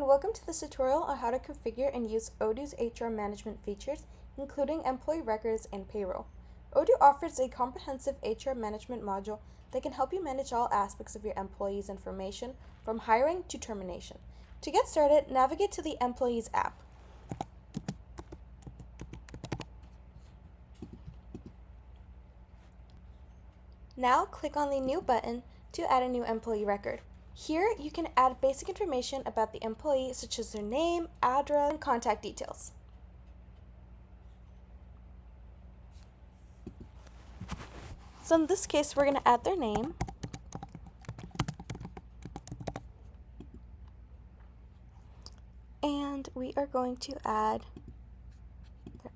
and welcome to this tutorial on how to configure and use Odoo's HR management features, including employee records and payroll. Odoo offers a comprehensive HR management module that can help you manage all aspects of your employees' information from hiring to termination. To get started, navigate to the Employees app. Now click on the New button to add a new employee record. Here, you can add basic information about the employee, such as their name, address, and contact details. So in this case, we're going to add their name. And we are going to add their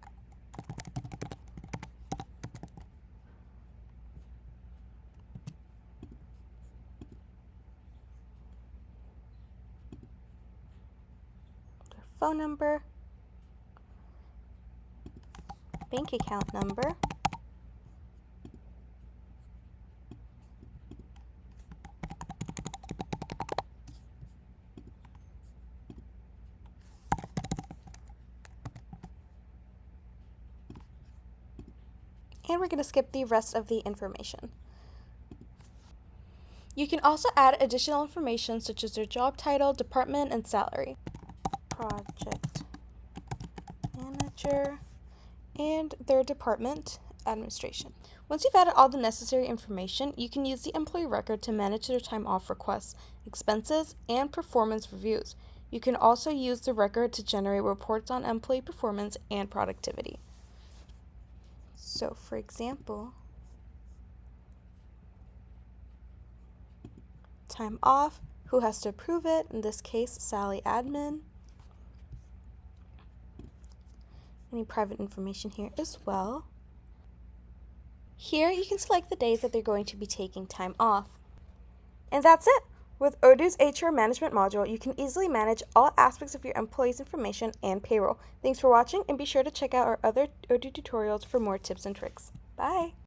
phone number, bank account number, and we're going to skip the rest of the information. You can also add additional information such as their job title, department, and salary. Project manager, and their department administration. Once you've added all the necessary information, you can use the employee record to manage their time off requests, expenses, and performance reviews. You can also use the record to generate reports on employee performance and productivity. So, for example, time off, who has to approve it? In this case, Sally admin. Any private information here as well. Here you can select the days that they're going to be taking time off. And that's it! With Odoo's HR management module, you can easily manage all aspects of your employees' information and payroll. Thanks for watching, and be sure to check out our other Odoo tutorials for more tips and tricks. Bye!